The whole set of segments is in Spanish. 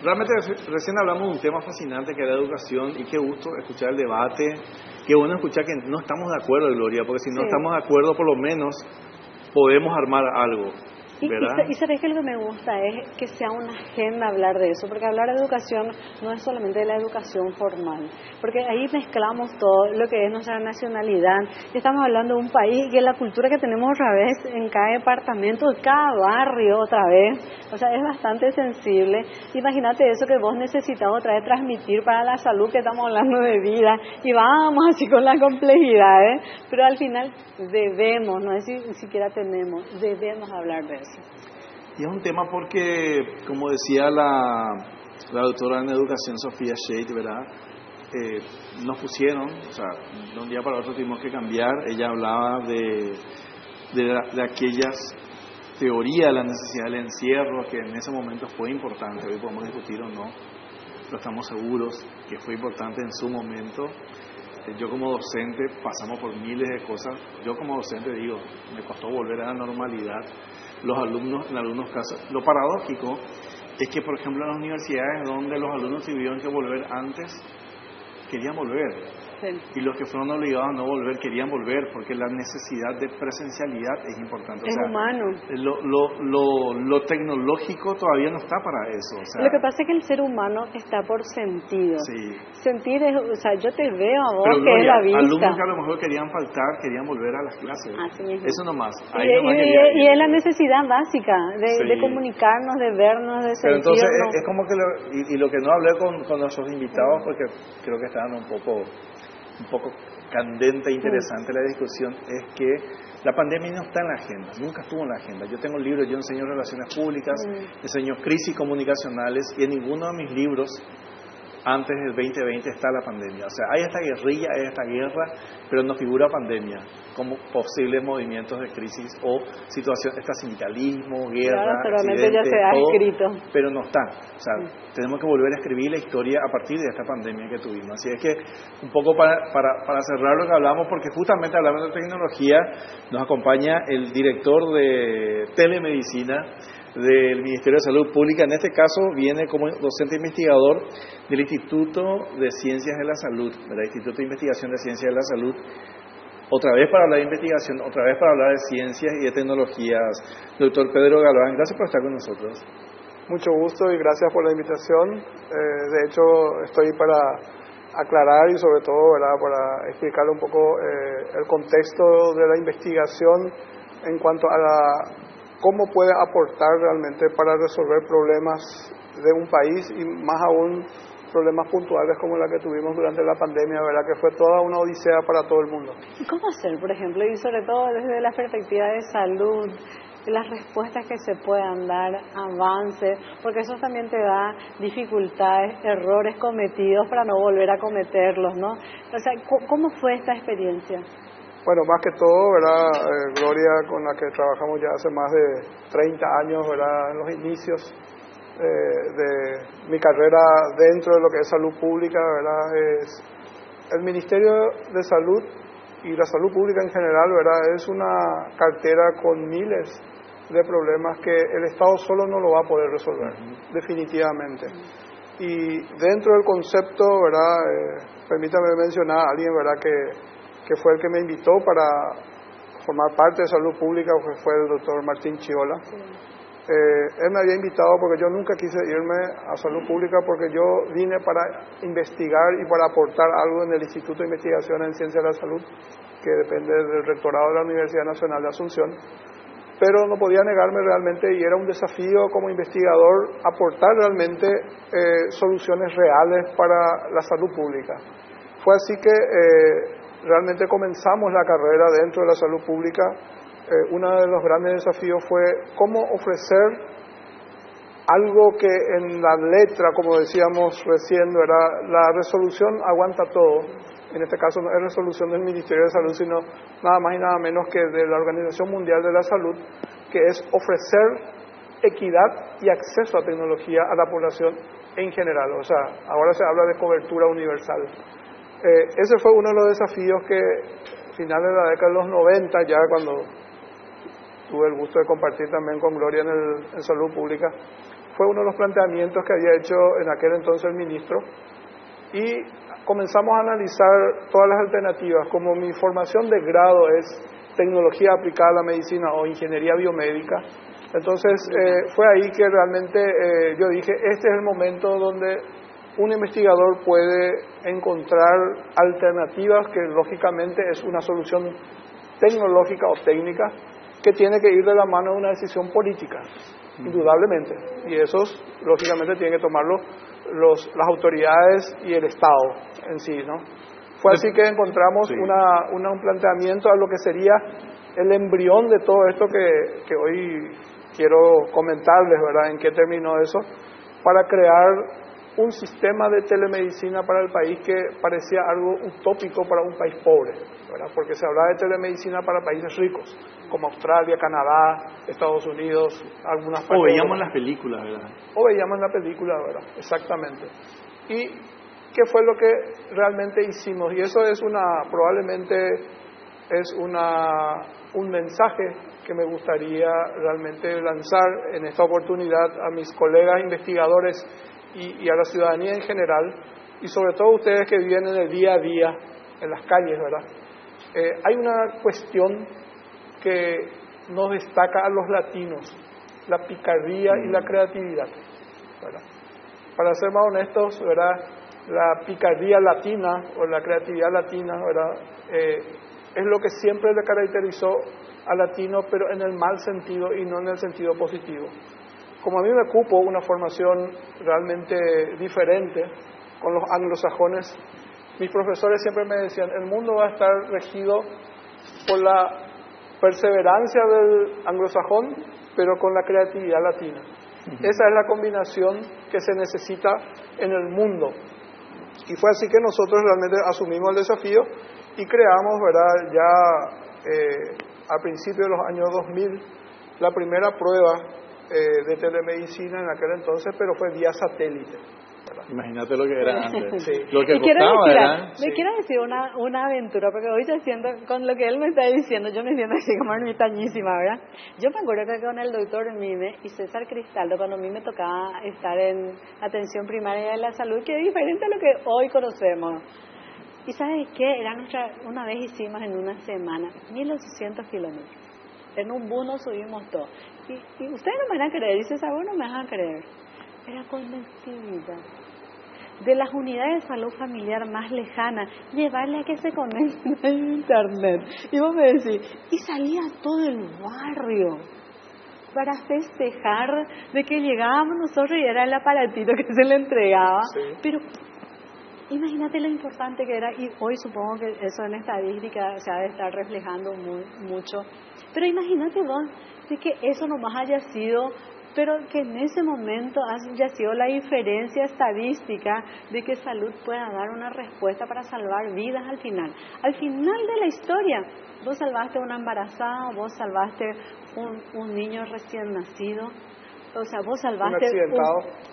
realmente recién hablamos de un tema fascinante que era la educación y qué gusto escuchar el debate, qué bueno escuchar que no estamos de acuerdo, Gloria, porque si no Sí. estamos de acuerdo por lo menos podemos armar algo, ¿verdad? Y sabes que lo que me gusta es que sea una agenda hablar de eso, porque hablar de educación no es solamente de la educación formal, porque ahí mezclamos todo lo que es nuestra nacionalidad, y estamos hablando de un país que la cultura que tenemos otra vez en cada departamento, en cada barrio otra vez, o sea, es bastante sensible. Imagínate eso que vos necesitas otra vez transmitir para la salud, que estamos hablando de vida, y vamos así con las complejidades, pero al final debemos, no es si siquiera tenemos, debemos hablar de eso. Y es un tema porque, como decía la doctora en educación Sofía Shade, ¿verdad? Nos pusieron, o sea, de un día para otro tuvimos que cambiar. Ella hablaba de aquellas teorías de la necesidad del encierro, que en ese momento fue importante. Hoy podemos discutir o no, pero estamos seguros que fue importante en su momento. Yo como docente pasamos por miles de cosas. Yo como docente digo, me costó volver a la normalidad. Los alumnos, en algunos casos, lo paradójico es que, por ejemplo, en las universidades donde los alumnos tuvieron que volver antes, querían volver. Sí. Y los que fueron obligados a no volver, querían volver, porque la necesidad de presencialidad es importante. Es humano. Lo tecnológico todavía no está para eso. O sea, lo que pasa es que el ser humano está por sentido. Sí. Sentir es, o sea, yo te veo a vos, pero, que Gloria, es la vista. alumnos que a lo mejor querían faltar, querían volver a las clases. Así mismo. Eso nomás. Y, Ahí nomás quería ir. y es la necesidad básica Sí. de comunicarnos, de vernos, de Pero entonces sentirnos. es como que y lo que no hablé con nuestros invitados, porque creo que estaban un poco candente e interesante la discusión, es que la pandemia no está en la agenda, nunca estuvo en la agenda. Yo tengo un libro, yo enseño relaciones públicas, enseño crisis comunicacionales, y en ninguno de mis libros antes del 2020 está la pandemia. O sea, hay esta guerrilla, hay esta guerra, pero no figura pandemia como posibles movimientos de crisis o situación, está sindicalismo, guerra, Claro, seguramente ya se ha todo, escrito. pero no está. O sea, tenemos que volver a escribir la historia a partir de esta pandemia que tuvimos. Así es que, un poco para cerrar lo que hablamos, porque justamente hablando de tecnología, nos acompaña el director de telemedicina del Ministerio de Salud Pública. En este caso viene como docente investigador del Instituto de Ciencias de la Salud, del Instituto de Investigación de Ciencias de la Salud, otra vez para hablar de investigación, otra vez para hablar de ciencias y de tecnologías. Doctor Pedro Galván, gracias por estar con nosotros. Mucho gusto y gracias por la invitación. De hecho, estoy para aclarar y sobre todo, ¿verdad?, para explicarle un poco el contexto de la investigación en cuanto a cómo puede aportar realmente para resolver problemas de un país, y más aún problemas puntuales como la que tuvimos durante la pandemia, ¿verdad?, que fue toda una odisea para todo el mundo. ¿Y cómo hacer, por ejemplo, y sobre todo desde la perspectiva de salud, las respuestas que se puedan dar, avances, porque eso también te da dificultades, errores cometidos para no volver a cometerlos, ¿no? O sea, ¿cómo fue esta experiencia? Bueno, más que todo, ¿verdad? Gloria, con la que trabajamos ya hace más de 30 años, ¿verdad?, en los inicios de mi carrera dentro de lo que es salud pública, ¿verdad? Es el Ministerio de Salud y la salud pública en general, ¿verdad?, es una cartera con miles de problemas que el Estado solo no lo va a poder resolver, definitivamente. Y dentro del concepto, ¿verdad?, permítame mencionar a alguien, ¿verdad?, que fue el que me invitó para formar parte de salud pública, que fue el doctor Martín Chiola. Él me había invitado porque yo nunca quise irme a salud pública, porque yo vine para investigar y para aportar algo en el Instituto de Investigación en Ciencias de la Salud, que depende del rectorado de la Universidad Nacional de Asunción, pero no podía negarme realmente, y era un desafío como investigador aportar realmente soluciones reales para la salud pública. Fue así que realmente comenzamos la carrera dentro de la salud pública. Uno de los grandes desafíos fue cómo ofrecer algo que en la letra, como decíamos recién, ¿verdad?, la resolución aguanta todo. En este caso no es resolución del Ministerio de Salud, sino nada más y nada menos que de la Organización Mundial de la Salud, que es ofrecer equidad y acceso a tecnología a la población en general. O sea, ahora se habla de cobertura universal. Ese fue uno de los desafíos que a finales de la década de los 90, ya cuando tuve el gusto de compartir también con Gloria en salud pública, fue uno de los planteamientos que había hecho en aquel entonces el ministro, y comenzamos a analizar todas las alternativas. Como mi formación de grado es tecnología aplicada a la medicina o ingeniería biomédica, entonces fue ahí que realmente yo dije, este es el momento donde un investigador puede encontrar alternativas, que lógicamente es una solución tecnológica o técnica que tiene que ir de la mano de una decisión política, indudablemente, y esos lógicamente tienen que tomarlo las autoridades y el Estado en sí, ¿no? Fue así que encontramos Sí. un planteamiento a lo que sería el embrión de todo esto que hoy quiero comentarles, ¿verdad? En qué terminó eso, para crear un sistema de telemedicina para el país que parecía algo utópico para un país pobre, ¿verdad? Porque se hablaba de telemedicina para países ricos, como Australia, Canadá, Estados Unidos, algunas partes. O veíamos las películas, ¿verdad? O veíamos la película, ¿verdad? Exactamente. ¿Y qué fue lo que realmente hicimos? Y eso es probablemente es un mensaje que me gustaría realmente lanzar en esta oportunidad a mis colegas investigadores y a la ciudadanía en general, y sobre todo ustedes que viven en el día a día, en las calles, ¿verdad? Hay una cuestión que nos destaca a los latinos, la picardía y la creatividad, ¿verdad? Para ser más honestos, ¿verdad? La picardía latina o la creatividad latina, ¿verdad? Es lo que siempre le caracterizó al latino, pero en el mal sentido y no en el sentido positivo. Como a mí me cupo una formación realmente diferente con los anglosajones, mis profesores siempre me decían, el mundo va a estar regido por la perseverancia del anglosajón, pero con la creatividad latina. Esa es la combinación que se necesita en el mundo. Y fue así que nosotros realmente asumimos el desafío y creamos, ¿verdad? Ya a principios de los años 2000, la primera prueba de telemedicina en aquel entonces, pero fue vía satélite, ¿verdad? Imagínate lo que era antes. Sí. Lo que Y quiero costaba, decir, ¿verdad? me quiero decir una aventura, porque hoy yo siento, con lo que él me está diciendo, yo me siento así como ermitañísima, ¿verdad? Yo me acuerdo que con el doctor Mime y César Cristaldo, cuando a mí me tocaba estar en atención primaria de la salud, que es diferente a lo que hoy conocemos. ¿Y sabes qué? Una vez hicimos en una semana 1.800 kilómetros. En un bus nos subimos todos. Y ustedes no me van a creer, y César, vos no me van a creer. Era conectividad. De las unidades de salud familiar más lejanas, llevarle a que se conecten a internet. Y vos me decís, y salía todo el barrio para festejar de que llegábamos nosotros y era el aparatito que se le entregaba. Sí. Pero imagínate lo importante que era, y hoy supongo que eso en estadística se ha de estar reflejando mucho. Pero imagínate vos, de que eso nomás haya sido, pero que en ese momento haya sido la diferencia estadística de que salud pueda dar una respuesta para salvar vidas al final. Al final de la historia, vos salvaste a una embarazada, vos salvaste un niño recién nacido. O sea, vos salvaste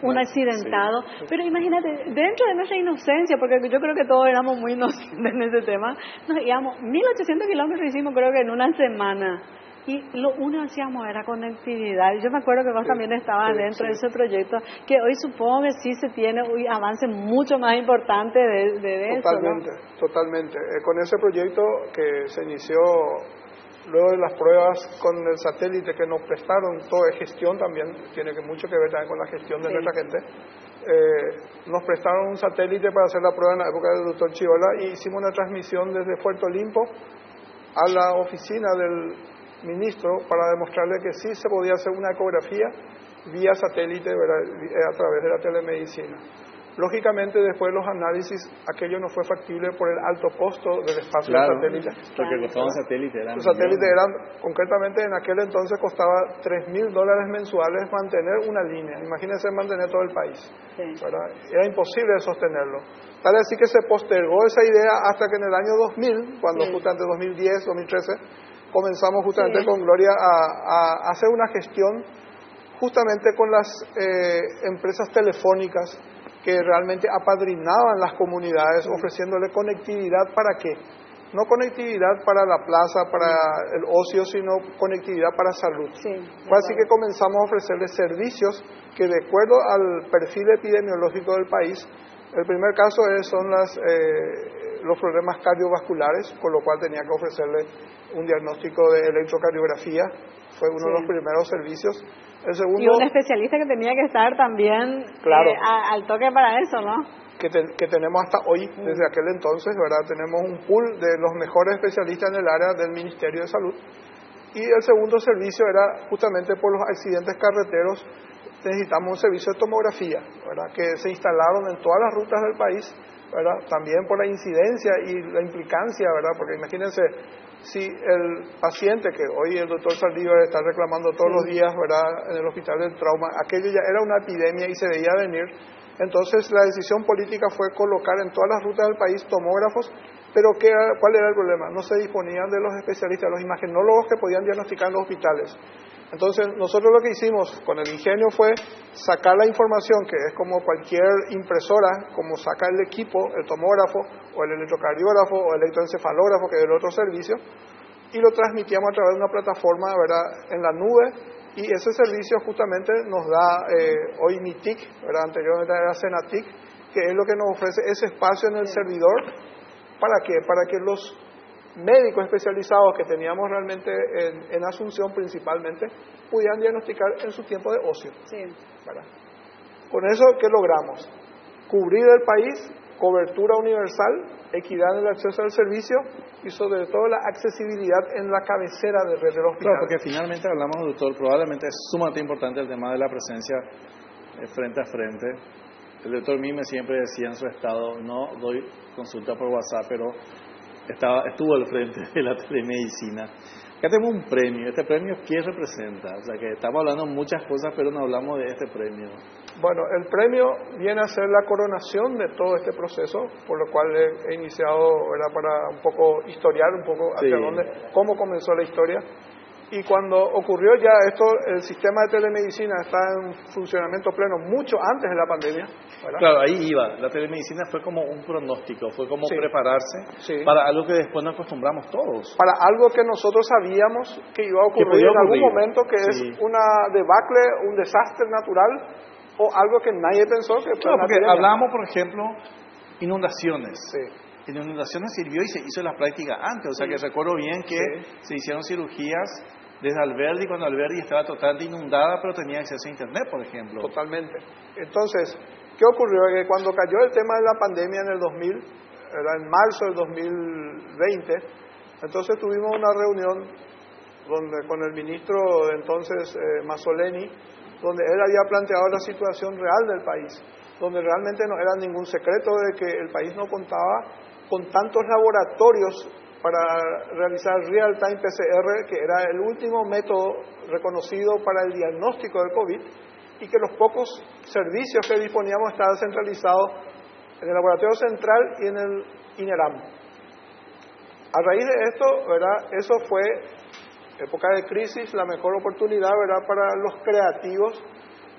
un accidentado. Sí. Pero imagínate, dentro de nuestra inocencia, porque yo creo que todos éramos muy inocentes en ese tema, nos íbamos 1.800 kilómetros, hicimos creo que en una semana. Y lo único que hacíamos era conectividad. Yo me acuerdo que vos también estabas dentro de ese proyecto, que hoy supongo que sí se tiene un avance mucho más importante de eso, Totalmente, ¿no? Totalmente. Con ese proyecto que se inició luego de las pruebas con el satélite que nos prestaron, todo es gestión también, tiene mucho que ver también con la gestión de nuestra gente, nos prestaron un satélite para hacer la prueba en la época del doctor Chiola y hicimos una transmisión desde Puerto Limpo a la oficina del ministro para demostrarle que sí se podía hacer una ecografía vía satélite, ¿verdad? A través de la telemedicina. Lógicamente, después de los análisis, aquello no fue factible por el alto costo del espacio del satélite. Lo que costaba un satélite Los satélites eran, concretamente en aquel entonces costaba $3,000 mensuales mantener una línea. Imagínense mantener todo el país. Sí. ¿Verdad? Era imposible de sostenerlo. Tal así que se postergó esa idea hasta que en el año 2000, cuando justamente 2010, 2013, comenzamos justamente con Gloria a hacer una gestión justamente con las empresas telefónicas que realmente apadrinaban las comunidades ofreciéndole conectividad. ¿Para qué? no conectividad para la plaza, para el ocio, sino conectividad para salud. Sí, Fue así que comenzamos a ofrecerles servicios que, de acuerdo al perfil epidemiológico del país, el primer caso son los problemas cardiovasculares, con lo cual tenía que ofrecerle un diagnóstico de electrocardiografía, fue uno de los primeros servicios. El segundo, y un especialista que tenía que estar también claro, al toque para eso, ¿no? que tenemos hasta hoy, desde aquel entonces, ¿verdad? Tenemos un pool de los mejores especialistas en el área del Ministerio de Salud. Y el segundo servicio era justamente por los accidentes carreteros, necesitamos un servicio de tomografía, ¿verdad? Que se instalaron en todas las rutas del país, ¿verdad? También por la incidencia y la implicancia, ¿verdad? Porque imagínense, si el paciente, que hoy el doctor Saldívar está reclamando todos los días, ¿verdad? En el hospital del trauma, aquello ya era una epidemia y se veía venir. Entonces la decisión política fue colocar en todas las rutas del país tomógrafos, pero ¿cuál era el problema? No se disponían de los especialistas, los imagenólogos que podían diagnosticar en los hospitales. Entonces nosotros lo que hicimos con el ingenio fue sacar la información, que es como cualquier impresora, como saca el equipo, el tomógrafo, o el electrocardiógrafo, o el electroencefalógrafo, que es el otro servicio, y lo transmitíamos a través de una plataforma, ¿verdad?, en la nube. Y ese servicio justamente nos da hoy MITIC, ¿verdad? Anteriormente era Cenatic, que es lo que nos ofrece ese espacio en el servidor. ¿Para qué? Para que los médicos especializados que teníamos realmente en Asunción principalmente pudieran diagnosticar en su tiempo de ocio. Sí. ¿Verdad? Con eso, ¿qué logramos? Cubrir el país, cobertura universal, equidad en el acceso al servicio y sobre todo la accesibilidad en la cabecera de red del hospital. Claro, porque finalmente hablamos, doctor, probablemente es sumamente importante el tema de la presencia frente a frente. El doctor Mime siempre decía en su estado, no doy consulta por WhatsApp, pero estuvo al frente de la telemedicina. Acá tenemos un premio. ¿Este premio qué representa? O sea, que estamos hablando de muchas cosas, pero no hablamos de este premio. Bueno, el premio viene a ser la coronación de todo este proceso, por lo cual he iniciado, ¿verdad?, para un poco historiar un poco hacia cómo comenzó la historia. Y cuando ocurrió ya esto, el sistema de telemedicina está en funcionamiento pleno mucho antes de la pandemia, ¿verdad? Claro, ahí iba. La telemedicina fue como un pronóstico, fue como prepararse para algo que después nos acostumbramos todos. Para algo que nosotros sabíamos que iba a ocurrir en algún momento, que es una debacle, un desastre natural, o algo que nadie pensó que Claro, porque hablamos, por ejemplo, inundaciones. En inundaciones sirvió y se hizo la práctica antes. O sea, que recuerdo bien que se hicieron cirugías desde Alberdi, cuando Alberdi estaba totalmente inundada, pero tenía acceso a Internet, por ejemplo. Totalmente. Entonces, ¿qué ocurrió? Que cuando cayó el tema de la pandemia en el 2000, era en marzo del 2020, entonces tuvimos una reunión con el ministro de entonces, Mazzoleni, donde él había planteado la situación real del país, donde realmente no era ningún secreto de que el país no contaba con tantos laboratorios para realizar real-time PCR, que era el último método reconocido para el diagnóstico del COVID, y que los pocos servicios que disponíamos estaban centralizados en el laboratorio central y en el INERAM. A raíz de esto, ¿verdad?, eso fue época de crisis, la mejor oportunidad, ¿verdad?, para los creativos.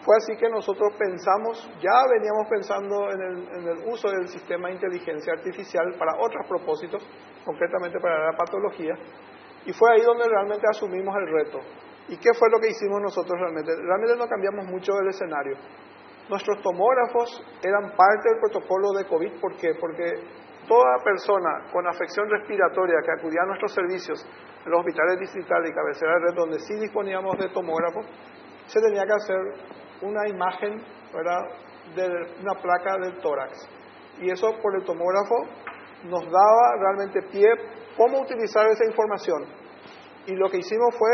Fue así que nosotros veníamos pensando en el uso del sistema de inteligencia artificial para otros propósitos, concretamente para la patología, y fue ahí donde realmente asumimos el reto. ¿Y qué fue lo que hicimos nosotros realmente? Realmente no cambiamos mucho el escenario. Nuestros tomógrafos eran parte del protocolo de COVID. ¿Por qué? Porque toda persona con afección respiratoria que acudía a nuestros servicios en los hospitales distritales y cabecera de red, donde sí disponíamos de tomógrafos, se tenía que hacer una imagen, ¿verdad?, de una placa del tórax. Y eso, por el tomógrafo, nos daba realmente pie cómo utilizar esa información. Y lo que hicimos fue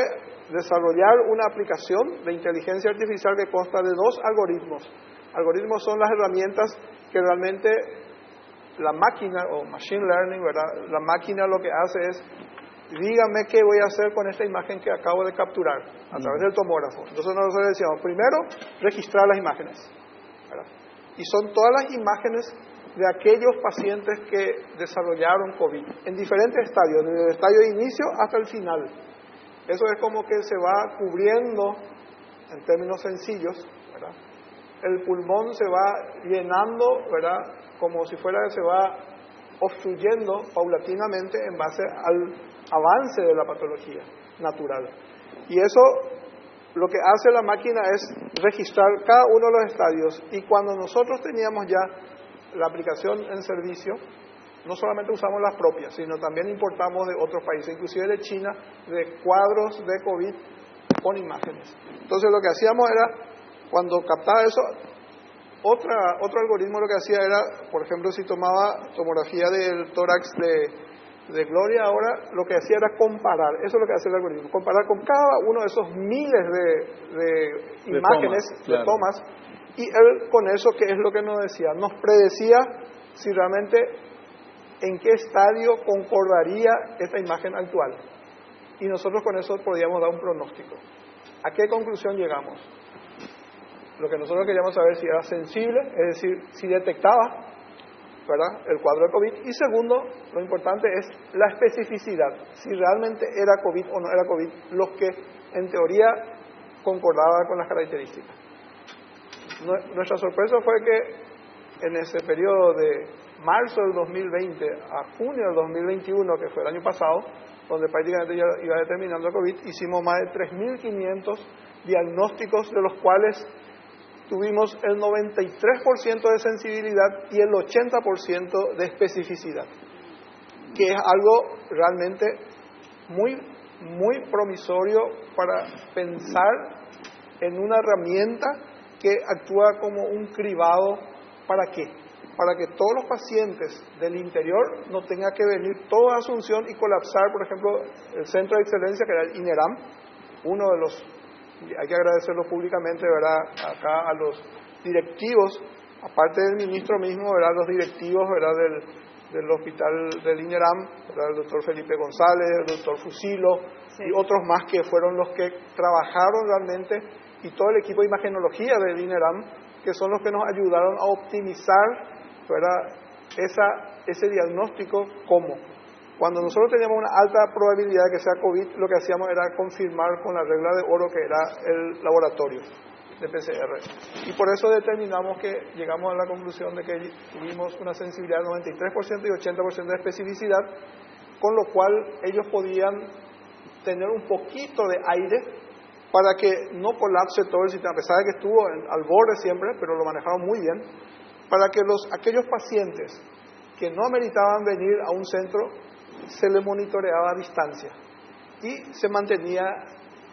desarrollar una aplicación de inteligencia artificial que consta de 2 algoritmos. Algoritmos son las herramientas que realmente la máquina, o machine learning, ¿verdad?, la máquina lo que hace es: dígame qué voy a hacer con esta imagen que acabo de capturar a través del tomógrafo. Entonces nosotros decíamos, primero, registrar las imágenes, ¿verdad? Y son todas las imágenes de aquellos pacientes que desarrollaron COVID, en diferentes estadios, desde el estadio de inicio hasta el final. Eso es como que se va cubriendo, en términos sencillos, ¿verdad?, el pulmón se va llenando, ¿verdad?, como si fuera que se va obstruyendo paulatinamente en base al avance de la patología natural. Y eso lo que hace la máquina es registrar cada uno de los estadios, y cuando nosotros teníamos ya la aplicación en servicio, no solamente usamos las propias, sino también importamos de otros países, inclusive de China, de cuadros de COVID con imágenes. Entonces lo que hacíamos era, cuando captaba eso, otro algoritmo lo que hacía era, por ejemplo, si tomaba tomografía del tórax de Gloria ahora, lo que hacía era comparar, eso es lo que hace el algoritmo, comparar con cada uno de esos miles de imágenes, de tomas, y él con eso, ¿qué es lo que nos decía? Nos predecía si realmente en qué estadio concordaría esta imagen actual. Y nosotros con eso podíamos dar un pronóstico. ¿A qué conclusión llegamos? Lo que nosotros queríamos saber si era sensible, es decir, si detectaba, ¿verdad?, el cuadro de COVID. Y segundo, lo importante es la especificidad, si realmente era COVID o no era COVID, lo que en teoría concordaba con las características. Nuestra sorpresa fue que en ese periodo de marzo del 2020 a junio del 2021, que fue el año pasado, donde prácticamente ya iba determinando el COVID, hicimos más de 3.500 diagnósticos, de los cuales tuvimos el 93% de sensibilidad y el 80% de especificidad, que es algo realmente muy, muy promisorio para pensar en una herramienta que actúa como un cribado. ¿Para qué? Para que todos los pacientes del interior no tengan que venir toda a Asunción y colapsar, por ejemplo, el centro de excelencia que era el INERAM, uno de los, hay que agradecerlo públicamente, ¿verdad?, acá a los directivos, aparte del ministro mismo, ¿verdad?, los directivos, ¿verdad?, del hospital del INERAM, ¿verdad?, el doctor Felipe González, el doctor Fusilo, sí, y otros más que fueron los que trabajaron realmente, y todo el equipo de imagenología del INERAM, que son los que nos ayudaron a optimizar, ¿verdad?, ese diagnóstico. ¿Cómo? Cuando nosotros teníamos una alta probabilidad de que sea COVID, lo que hacíamos era confirmar con la regla de oro, que era el laboratorio de PCR. Y por eso determinamos que llegamos a la conclusión de que tuvimos una sensibilidad del 93% y 80% de especificidad, con lo cual ellos podían tener un poquito de aire para que no colapse todo el sistema, a pesar de que estuvo al borde siempre, pero lo manejaban muy bien, para que aquellos pacientes que no ameritaban venir a un centro, se les monitoreaba a distancia y se mantenía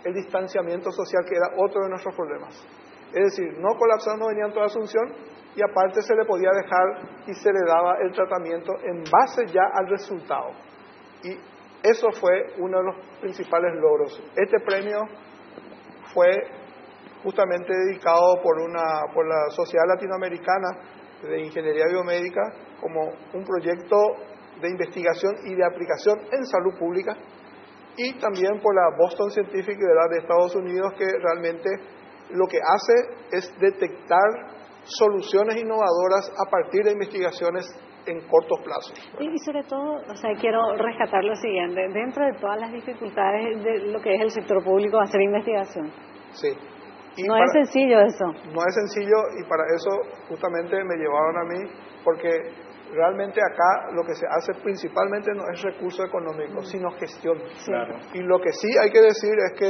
el distanciamiento social, que era otro de nuestros problemas. Es decir, no colapsando, venían toda Asunción, y aparte se le podía dejar y se le daba el tratamiento en base ya al resultado. Y eso fue uno de los principales logros. Este premio fue justamente dedicado por la Sociedad Latinoamericana de Ingeniería Biomédica como un proyecto de investigación y de aplicación en salud pública, y también por la Boston Scientific de Estados Unidos, que realmente lo que hace es detectar soluciones innovadoras a partir de investigaciones en cortos plazos. Y sobre todo, o sea, quiero rescatar lo siguiente: dentro de todas las dificultades de lo que es el sector público, hacer investigación. Sí. No es sencillo eso. No es sencillo, y para eso justamente me llevaron a mí, porque realmente acá lo que se hace principalmente no es recurso económico, sino gestión. Claro. Y lo que sí hay que decir es que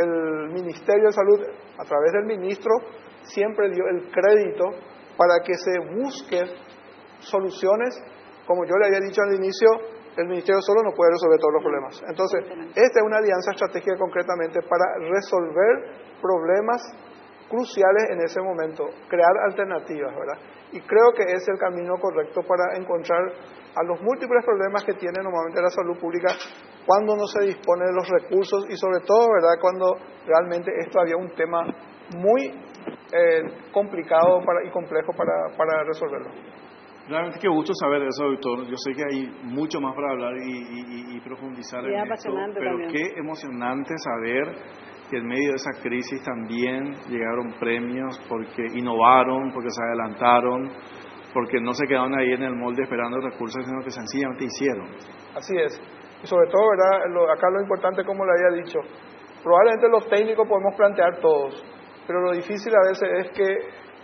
el Ministerio de Salud, a través del ministro, siempre dio el crédito para que se busquen soluciones. Como yo le había dicho al inicio, el Ministerio solo no puede resolver todos los problemas. Entonces, esta es una alianza estratégica concretamente para resolver problemas cruciales en ese momento, crear alternativas, ¿verdad? Y creo que es el camino correcto para encontrar a los múltiples problemas que tiene normalmente la salud pública cuando no se dispone de los recursos, y sobre todo, ¿verdad?, cuando realmente esto había un tema muy complicado y complejo para resolverlo. Realmente qué gusto saber eso, doctor. Yo sé que hay mucho más para hablar y profundizar en esto, pero también. Qué emocionante saber que en medio de esa crisis también llegaron premios porque innovaron, porque se adelantaron, porque no se quedaron ahí en el molde esperando recursos, sino que sencillamente hicieron. Así es. Y sobre todo, ¿verdad?, acá lo importante, como le había dicho, probablemente los técnicos podemos plantear todos, pero lo difícil a veces es que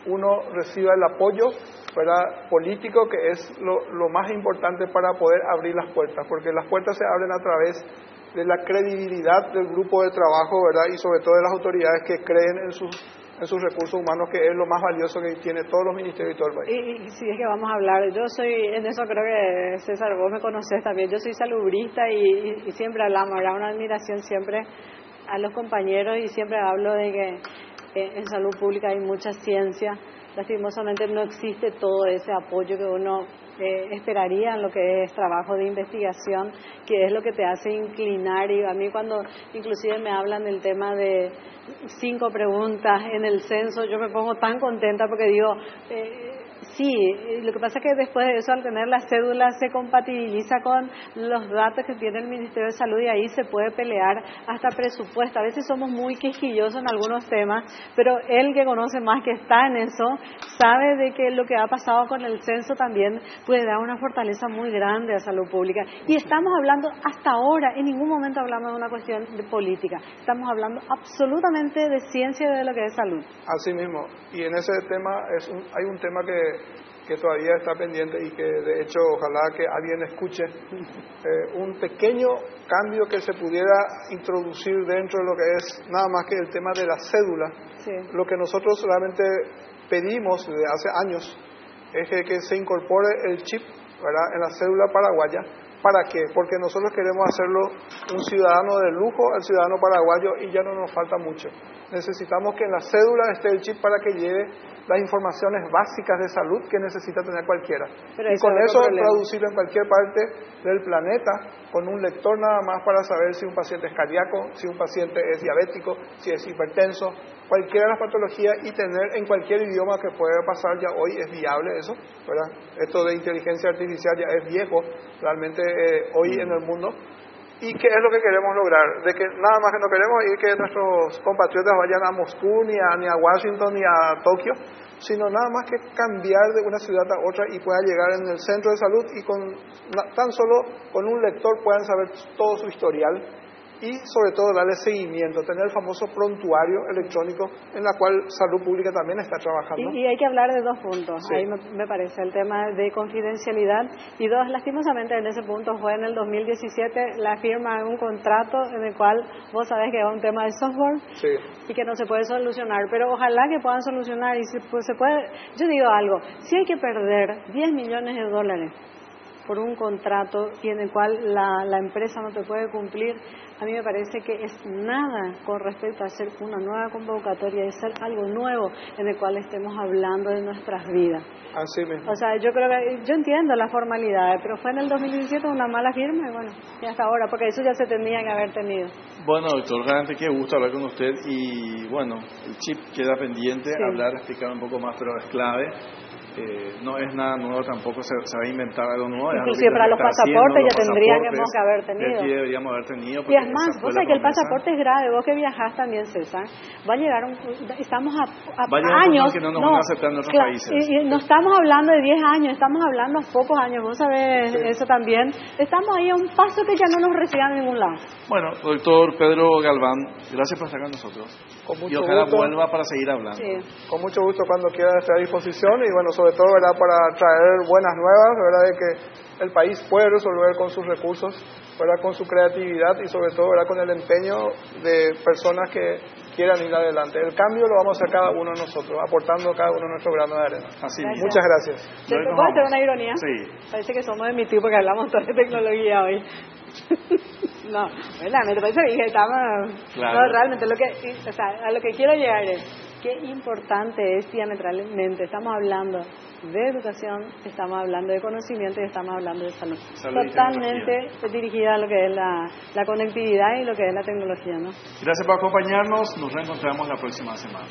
uno reciba el apoyo, ¿verdad?, político, que es lo más importante para poder abrir las puertas, porque las puertas se abren a través de la credibilidad del grupo de trabajo, ¿verdad?, y sobre todo de las autoridades que creen en sus recursos humanos, que es lo más valioso que tiene todos los ministerios y todo el país. Y si es que vamos a hablar, yo soy, en eso creo que César, vos me conocés también, yo soy salubrista y siempre hablamos, ¿verdad?, una admiración siempre a los compañeros, y siempre hablo de que en salud pública hay mucha ciencia. Lastimosamente no existe todo ese apoyo que uno esperaría en lo que es trabajo de investigación, que es lo que te hace inclinar. Y a mí cuando inclusive me hablan del tema de 5 preguntas en el censo, yo me pongo tan contenta porque digo, sí, lo que pasa es que después de eso, al tener la cédula, se compatibiliza con los datos que tiene el Ministerio de Salud, y ahí se puede pelear hasta presupuesto. A veces somos muy quisquillosos en algunos temas, pero él que conoce más, que está en eso, sabe de que lo que ha pasado con el censo también puede dar una fortaleza muy grande a salud pública. Y estamos hablando, hasta ahora, en ningún momento hablamos de una cuestión de política, estamos hablando absolutamente de ciencia y de lo que es salud. Así mismo, y en ese tema hay un tema que todavía está pendiente, y que de hecho ojalá que alguien escuche, un pequeño cambio que se pudiera introducir dentro de lo que es nada más que el tema de la cédula. Sí. Lo que nosotros realmente pedimos desde hace años es que se incorpore el chip, ¿verdad?, en la cédula paraguaya. ¿Para qué? Porque nosotros queremos hacerlo un ciudadano de lujo, el ciudadano paraguayo, y ya no nos falta mucho. Necesitamos que en la cédula esté el chip para que lleve las informaciones básicas de salud que necesita tener cualquiera. Pero y con eso traducirlo en cualquier parte del planeta, con un lector nada más, para saber si un paciente es cardíaco, si un paciente es diabético, si es hipertenso, cualquiera de las patologías, y tener en cualquier idioma que pueda pasar. Ya hoy es viable eso, ¿verdad? Esto de inteligencia artificial ya es viejo realmente hoy en el mundo. ¿Y qué es lo que queremos lograr? De que nada más que no queremos ir que nuestros compatriotas vayan a Moscú, ni a Washington, ni a Tokio, sino nada más que cambiar de una ciudad a otra y pueda llegar en el centro de salud, y tan solo con un lector puedan saber todo su historial, y sobre todo darle seguimiento, tener el famoso prontuario electrónico, en la cual Salud Pública también está trabajando. Y hay que hablar de 2 puntos, sí. Ahí me parece, el tema de confidencialidad, y 2, lastimosamente en ese punto fue en el 2017 la firma de un contrato en el cual vos sabés que es un tema de software, sí, y que no se puede solucionar, pero ojalá que puedan solucionar, y se puede. Yo digo algo, si hay que perder $10 millones por un contrato y en el cual la empresa no te puede cumplir, a mí me parece que es nada con respecto a hacer una nueva convocatoria y hacer algo nuevo en el cual estemos hablando de nuestras vidas. Así mismo. O sea, yo entiendo las formalidades, pero fue en el 2017 una mala firma, y bueno, y hasta ahora, porque eso ya se tendría que haber tenido. Bueno, doctor, realmente qué gusto hablar con usted, y bueno, el chip queda pendiente, Sí. hablar, explicar un poco más, pero es clave. No es nada nuevo tampoco, se va a inventar algo nuevo. Inclusive para los pasaportes ya tendríamos que haber tenido. Sí, deberíamos haber tenido. Y además, vos sabés que el pasaporte es grave, vos que viajás también, César, va a llegar estamos a años que no nos van a aceptar en otros países. Y no estamos hablando de 10 años, estamos hablando de pocos años, vos sabés, sí. Eso también. Estamos ahí a un paso que ya no nos reciban en ningún lado. Bueno, doctor Pedro Galván, gracias por estar con nosotros. Con mucho y ojalá gusto. Vuelva para seguir hablando. Sí. Con mucho gusto, cuando quiera, estar a disposición, y bueno, sobre todo, ¿verdad?, para traer buenas nuevas, ¿verdad?, de que el país puede resolver con sus recursos, ¿verdad?, con su creatividad, y sobre todo, ¿verdad?, con el empeño de personas que quieran ir adelante. El cambio lo vamos a hacer cada uno de nosotros, aportando cada uno nuestro grano de arena. Así mismo. Muchas gracias. ¿Puedo hacer una ironía? Sí. Parece que somos de mi tipo, porque hablamos todo de tecnología hoy. No, ¿verdad? Me parece que estamos... Claro. No, realmente, a lo que quiero llegar es, qué importante es diametralmente. Estamos hablando de educación, estamos hablando de conocimiento, y estamos hablando de salud. Totalmente dirigida a lo que es la conectividad y lo que es la tecnología, ¿no? Gracias por acompañarnos, nos reencontramos la próxima semana.